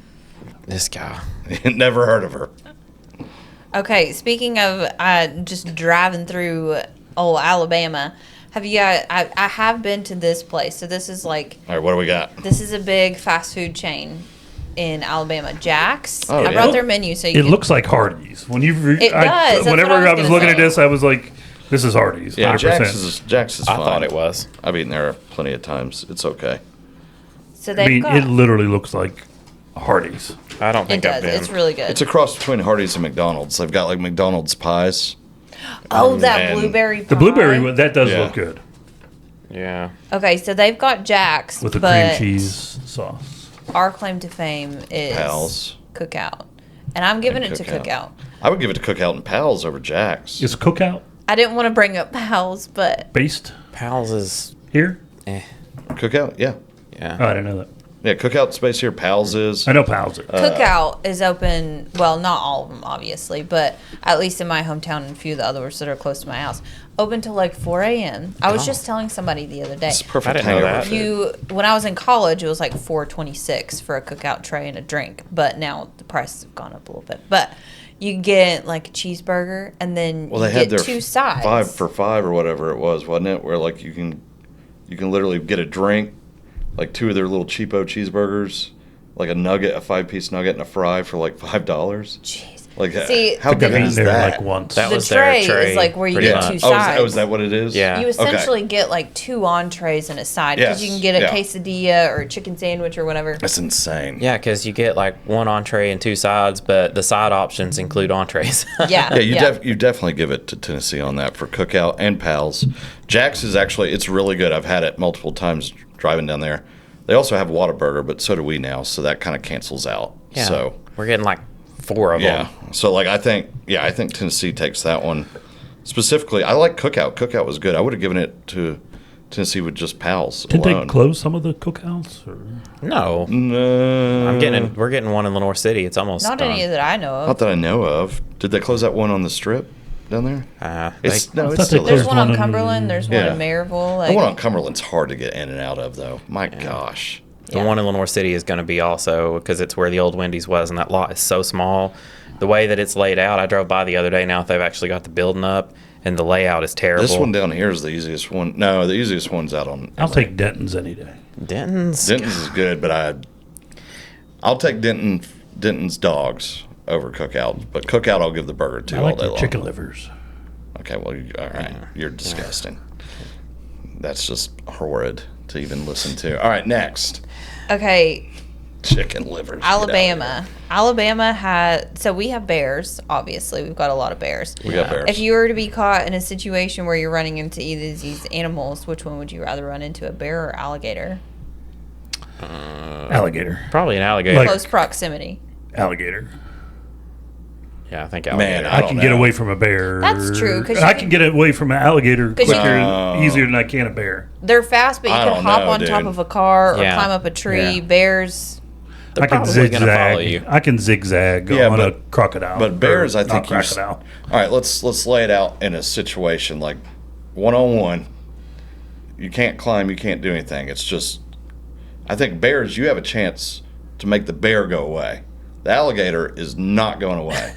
this guy. Never heard of her. Okay, speaking of just driving through old Alabama, have you guys? I have been to this place. So this is like All right, what do we got? this is a big fast food chain in Alabama, Jack's. Oh, I yeah. brought their menu so you It can. looks like Hardee's. When you It does. That's whenever what I I was was gonna looking at say. this, I was like, "This is Hardee's." Yeah, 100%. Jack's is I fine. thought it was. I've eaten there plenty of times. It's okay. So I they've mean, got. it literally looks like Hardee's. I don't It think I've does. been. It's really good. It's a cross between Hardee's and McDonald's. They've got like McDonald's pies. Oh, that and blueberry pie. The blueberry one, that does Yeah. look good Yeah. Okay, so they've got Jack's, with the but cream cheese sauce. our claim to fame is Pals. Cookout. And I'm giving And it to Cookout. Cookout. I would give it to Cookout and Pals over Jack's. Is Cookout I didn't want to bring up Pals, but based Pals is. here? Cookout, yeah. Yeah. Oh, I didn't know that. Yeah, Cookout space here. Pals is. I know Pals. Cookout is open, well, not all of them, obviously, but at least in my hometown and a few of the others that are close to my house, open till like 4 a.m. I was just telling somebody the other day. It's perfect I didn't know hangover that. food. When I was in college, it was like $4.26 for a Cookout tray and a drink, but now the prices have gone up a little bit. But you get like a cheeseburger, and then Well, you they had get their two sides. 5 for $5 or whatever it was, wasn't it? Where like you can literally get a drink, like 2 of their little cheapo cheeseburgers, like a 5-piece nugget and a fry for like $5. Jeez. Like See, how I've good been is there that? like once. That the was their tray tray, is like where you pretty get much. two Oh, sides. is that what it is? Yeah. You essentially get like 2 entrees and a side because you Yes, can get a yeah. quesadilla or a chicken sandwich or whatever. That's insane. Yeah, because you get like one entree and 2 sides, but the side options include entrees. Yeah. Yeah, you definitely give it to Tennessee on that for Cookout and Pals. Jack's is actually, it's really good. I've had it multiple times driving down there. They also have Whataburger, but so do we now, so that kind of cancels out. Yeah. So We're getting like 4 of yeah, them. so like I think Tennessee takes that one specifically. I like Cookout. Cookout was good. I would have given it to Tennessee with just Pals Did alone. they close some of the cookouts? Or? No. No, We're getting one in Lenore City. It's almost Not done. any that I know not of. that I know of. Did they close that one on the Strip down there? It's They- no, I it's thought still they There's there. one on one in- Cumberland. There's one Yeah. in Maryville. The Like, one on Cumberland's hard to get in and out of, though. My gosh. The one in Lenore City is going to be also because it's where the old Wendy's was, and that lot is so small. The way that it's laid out, I drove by the other day. Now they've actually got the building up, and the layout is terrible. This one down here is the easiest one. No, the easiest one's out on. I'll take Denton's any day. Denton's. Denton's is good, but I'll take Denton's dogs over Cookout. But Cookout, I'll give the burger to I all like day the long. chicken livers. Okay, well, all right, you're disgusting. That's just horrid to even listen to. All right, next, okay, chicken livers. Get out of Alabama. Alabama had, so we have bears, obviously. We've got a lot of bears. here. We got bears. If you were to be caught in a situation where you're running into either of these animals, which one would you rather run into, a bear or alligator? Alligator. Probably an alligator. Like- Close proximity. Alligator. Yeah, I think Man, alligator. I I don't can get know. away from a bear. That's true, 'cause you I can- can get away from an alligator 'Cause you quicker, can- easier than I can a bear. They're fast, but you I can don't hop know, on top dude. of a car or Yeah. climb up a tree. Yeah. Bears, They're I can probably gonna follow zigzag. you. I can zigzag Yeah, on but- a crocodile. But bears, Or I think not you. crocodile. All right, let's lay it out in a situation like 1-on-1. You can't climb. You can't do anything. It's just. I think bears. You have a chance to make the bear go away. The alligator is not going away.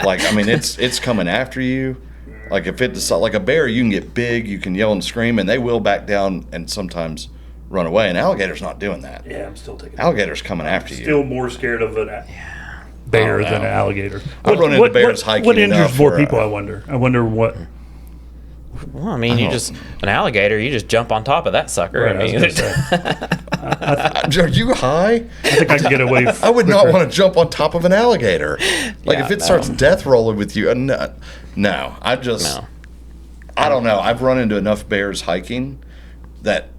Like I mean, it's coming after you. Like if it's like a bear, you can get big, you can yell and scream, and they will back down and sometimes run away. An alligator's not doing that. Yeah, I'm still taking. Alligator's coming after you. Still more scared of an bear than an alligator. I run into bears hiking What injures enough more where, people? I wonder. I wonder what. Well, I mean, an alligator, you just jump on top of that sucker. Right, I mean, Are you high? I think I can get away. I would not want to jump on top of an alligator. Like if it starts death rolling with you, no. I don't know. I've run into enough bears hiking that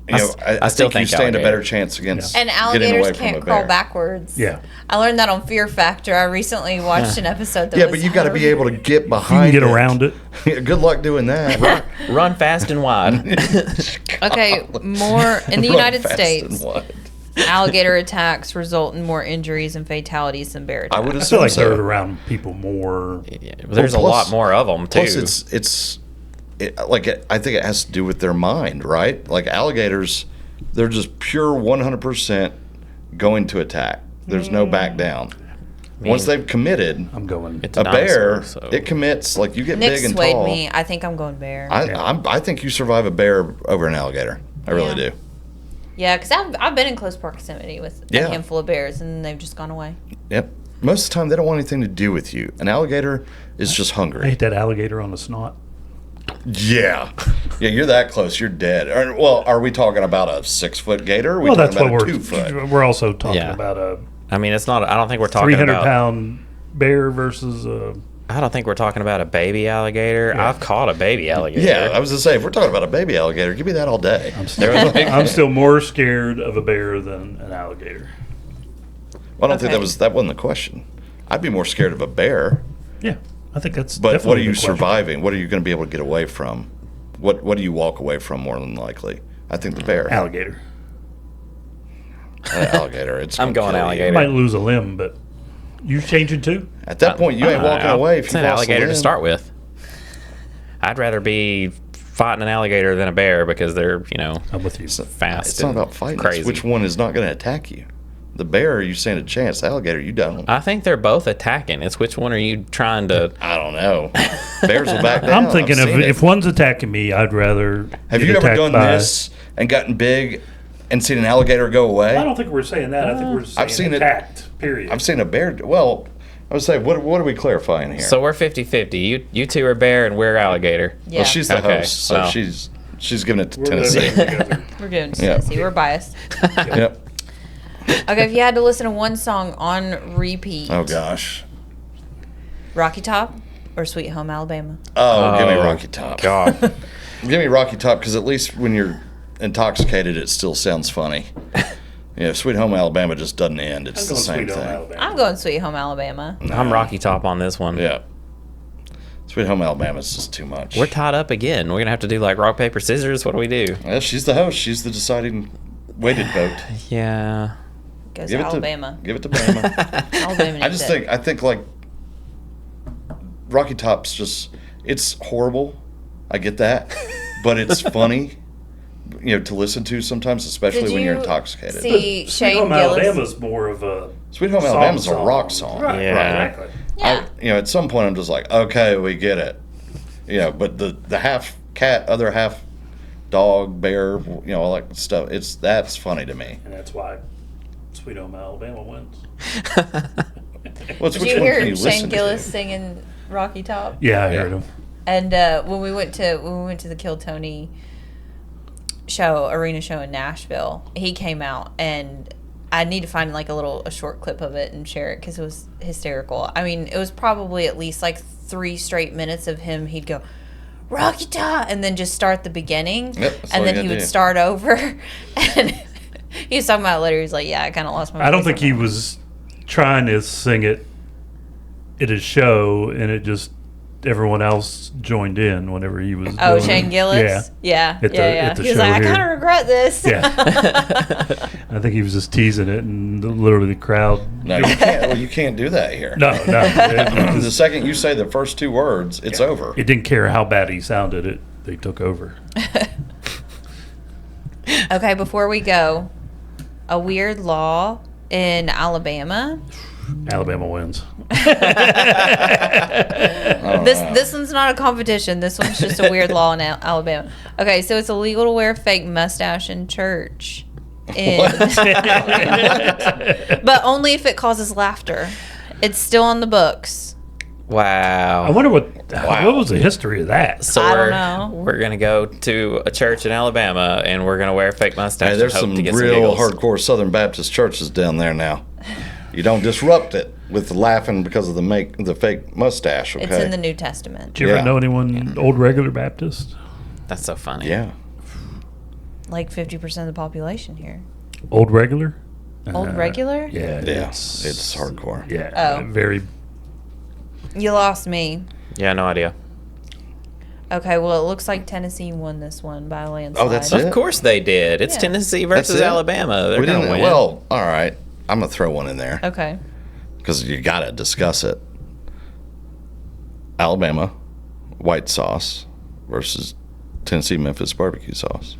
I still think you stand a better chance against And getting away alligators from a can't bear. crawl backwards. Yeah. I learned that on Fear Factor. I recently watched an episode that Yeah, was but you got to be able to get You can behind get around it. Good luck doing that. run fast and wide. Okay, more in the Run United fast States, and wide. alligator attacks result in more injuries and fatalities than bear attacks. I would I feel assume like so. they're around people more. Yeah, there's Well, a plus- lot more of them too. Plus, I think it has to do with their mind, right? Like alligators, they're just pure 100% going to attack. There's no back down. Once they've committed, I'm going. It's a bear, dinosaur, so- it commits. Like you get Nick big and swayed tall. me. I think I'm going bear. I think you survive a bear over an alligator. I really Yeah. do. Yeah, because I've been in close proximity with Yeah. a handful of bears, and they've just gone away. Yep. Most of the time, they don't want anything to do with you. An alligator is just I hungry. hate that alligator on the snot. Yeah. Yeah, you're that close. You're dead. Well, are we talking about a 6-foot gator? Or are we Well, that's talking what about a 2-foot? we're also talking Yeah. about a I mean, it's not. I don't think we're talking 300-pound bear versus a. I don't think we're talking about a baby alligator. Yeah. I've caught a baby alligator. Yeah, I was going to say, if we're talking about a baby alligator, give me that all day. I'm still more scared of a bear than an alligator. Well, I don't think Okay. that wasn't the question. I'd be more scared of a bear. Yeah, I think that's. But definitely what are the you question. surviving? What are you going to be able to get away from? What do you walk away from more than likely? I think the bear. Alligator. Alligator. It's I'm gonna going kill you. alligator. Might lose a limb, but you changing too? At that point, you ain't walking away if It's you an lost a alligator to limb. start with. I'd rather be fighting an alligator than a bear because they're I'm with you. fast. It's not and about fighting. Crazy. It's which one is not going to attack you. The bear, you stand a chance. The alligator, you don't. I think they're both attacking. It's which one are you trying to? I don't know. Bears will back down. I'm thinking I've of seen it. if one's attacking me, I'd rather. Have get you ever attacked done by- this and gotten big and seen an alligator go away? I don't think we're saying that. I think we're saying seen it. attacked. Period. I've seen a bear. Well, I would say, what are we clarifying here? So we're 50-50. You two are bear and we're alligator. Yeah, well, she's the Okay, host, so well. she's giving it to We're Tennessee. together. we're doing Yeah. Tennessee. We're biased. Yep. Okay, if you had to listen to one song on repeat, Oh gosh. Rocky Top or Sweet Home Alabama? Oh, give me Rocky Top. God. Give me Rocky Top because at least when you're intoxicated, it still sounds funny. Yeah, Sweet Home Alabama just doesn't end. It's I'm the going same Sweet Home thing. Alabama. I'm going Sweet Home Alabama. I'm Rocky Top on this one. Yeah. Sweet Home Alabama is just too much. We're tied up again. We're gonna have to do like rock paper scissors. What do we do? Well, she's the host. She's the deciding weighted vote. Yeah. Goes Give to it Alabama. to give it to Bama. Alabama I needs just it. think like Rocky Top's just it's horrible. I get that, but it's funny. To listen to sometimes, especially Did when you're you intoxicated. see Sweet Shane Home Gillis? Alabama's more of a Sweet Home song Alabama's a song. rock song. Right, Yeah. exactly. Yeah. At some point I'm just like, okay, we get it. But the half cat, other half dog, bear, all that stuff. That's funny to me. And that's why Sweet Home Alabama wins. Well, Did which you one can hear you Shane listen Gillis to? singing Rocky Top? Yeah, I Yeah. heard him. And when we went to the Kill Tony arena show in Nashville, he came out, and I need to find like a short clip of it and share it because it was hysterical. I mean, it was probably at least like 3 straight minutes of him. He'd go Rocky Top and then just start the beginning, Yep, that's all and you then gotta he would do. start over. And he was talking about it later. He was like, "Yeah, I kind of lost my voice." I don't think he was trying to sing it at his show, and it just everyone else joined in whenever he was. Oh, doing Shane it. Gillis? Yeah. At the- yeah. at the He was show like, here. I kind of regret this. Yeah. I think he was just teasing it, and literally the crowd. No, you can't. Well, you can't do that here. No. The second you say the first 2 words, it's over. It didn't care how bad he sounded. They took over. Okay, before we go, a weird law in Alabama. Alabama wins. This one's not a competition. This one's just a weird law in Alabama. Okay, so it's illegal to wear a fake mustache in church. But only if it causes laughter. It's still on the books. Wow. I wonder what was the history of that. So I don't know. We're gonna go to a church in Alabama, and we're gonna wear a fake mustache. Hey, there's and hope some to get real giggles. hardcore Southern Baptist churches down there now. You don't disrupt it with laughing because of the fake mustache. Okay. It's in the New Testament. Did you ever Yeah. know anyone old regular Baptist? That's so funny. Yeah. Like 50% of the population here. Old regular? Old regular? Yeah. Yeah. It's hardcore. Yeah. Oh. Very. You lost me. Yeah, no idea. Okay, well, it looks like Tennessee won this one by a landslide. Oh, that's Of it? course they did. It's Yeah. Tennessee versus That's it? Alabama. They're We gonna didn't win. Well, all right. I'm gonna throw one in there Okay. because you gotta discuss it. Alabama white sauce versus Tennessee Memphis barbecue sauce.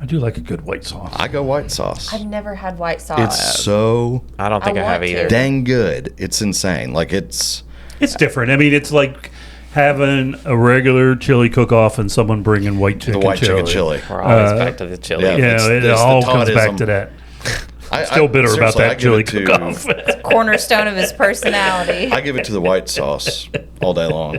I do like a good white sauce. I go white sauce. I've never had white sauce. It's so I don't think I I, have want to. either. dang good. It's insane. Like it's It's different. I mean, it's like having a regular chili cook-off and someone bringing white the chicken white chili. chicken chili. We're always back to the chili. yeah. Yeah, it It's all the comes back Toddism. to that. I Still bitter about seriously, I that give chili it to- cook-off. cornerstone of his personality. I give it to the white sauce all day long.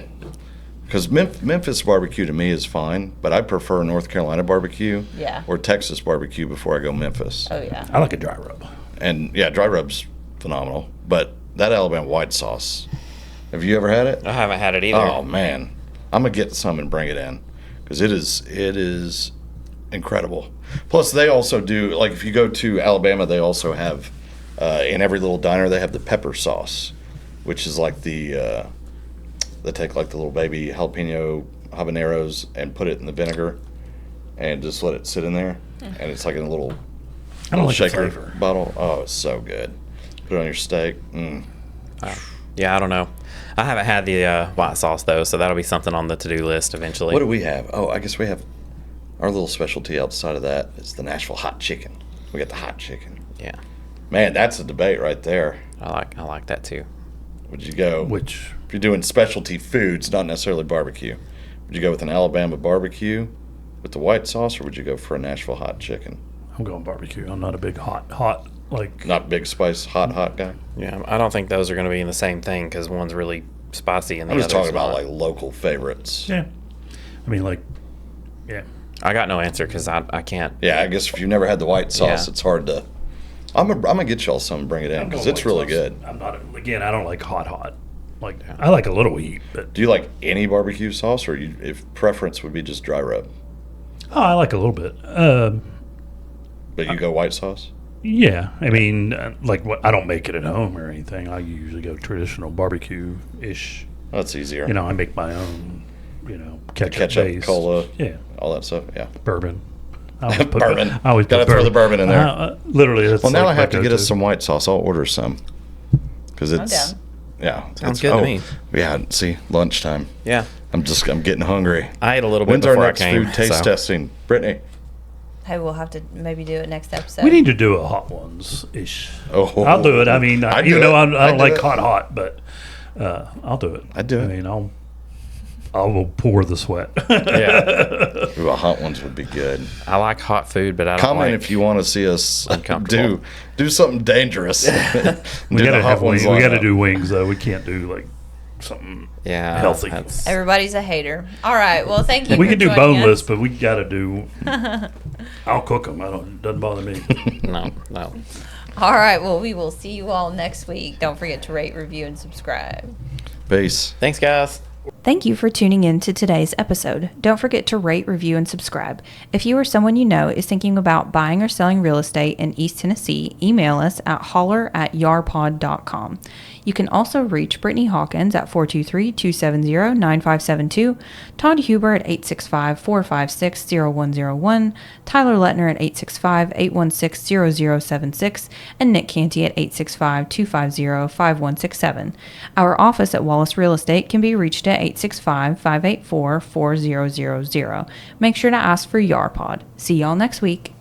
Because Memphis barbecue to me is fine, but I prefer North Carolina barbecue Yeah. or Texas barbecue before I go Memphis. Oh, yeah. I like a dry rub. And yeah, dry rub's phenomenal, but that Alabama white sauce, have you ever had it? I haven't had it either. Oh man, I'm gonna get some and bring it in because it is incredible. Plus, they also do, like, if you go to Alabama, they also have in every little diner they have the pepper sauce, which is like the they take like the little baby jalapeno habaneros and put it in the vinegar and just let it sit in there, and it's like in a little I don't like the shaker flavor. bottle. Oh, it's so good. Put it on your steak. Yeah, I don't know. I haven't had the white sauce though, so that'll be something on the to-do list eventually. What do we have? Oh, I guess we have our little specialty outside of that is the Nashville hot chicken. We got the hot chicken. Yeah, Man, that's a debate right there. I like that too. Would you go, Which if you're doing specialty foods, not necessarily barbecue, would you go with an Alabama barbecue with the white sauce, or would you go for a Nashville hot chicken? I'm going barbecue. I'm not a big hot like. Not big spice, hot guy. Yeah, I don't think those are going to be in the same thing because one's really spicy and the I'm just other's talking about not. like local favorites. Yeah. I mean, like, yeah. I got no answer because I can't. Yeah, I guess if you've never had the white sauce, Yeah. it's hard to. I'm gonna get y'all some and bring it in I'm because going it's white really sauce. good. I'm not. Again, I don't like hot. Like, I like a little heat, but Do you like any barbecue sauce, or if preference would be just dry rub? I like a little bit. But you go white sauce? Yeah, I mean, like, what? I don't make it at home or anything. I usually go traditional barbecue-ish. That's easier. You know, I make my own. Ketchup, base. cola, Yeah, all that stuff. Yeah. bourbon. I always put Bourbon. I always Gotta put throw the bourbon in there. Literally, that's Well, now like I have my to get us go-to. some white sauce. I'll order some because I'm it's down. yeah. Sounds it's- good to me. Yeah. See, lunchtime. Yeah, I'm getting hungry. I ate a little bit When's our before next I came. food taste so. testing, Brittany? Hey, we'll have to maybe do it next episode. We need to do a hot ones ish. Oh, I'll do it. I mean, I'd even do though it. I I'd don't do like it. hot, but I'll do it. I'd do it. I mean, I will pour the sweat. Yeah, Ooh, a hot ones would be good. I like hot food, but I don't Comment like. if you want to see us Uncomfortable. do something dangerous. We Do gotta the hot have ones wings. We line gotta up. do wings though. We can't do like something. Yeah, healthy. that's- Everybody's a hater. All right. Well, thank you. We for can do joining boneless, us. but we gotta do. I'll cook them. It doesn't bother me. no. All right. Well, we will see you all next week. Don't forget to rate, review, and subscribe. Peace. Thanks, guys. Thank you for tuning in to today's episode. Don't forget to rate, review, and subscribe. If you or someone you know is thinking about buying or selling real estate in East Tennessee, email us at holler@yarpod.com. You can also reach Brittany Hawkins at 423-270-9572, Todd Huber at 865-456-0101, Tyler Letner at 865-816-0076, and Nick Cantey at 865-250-5167. Our office at Wallace Real Estate can be reached at 865-584-4000. Make sure to ask for YARPod. See y'all next week.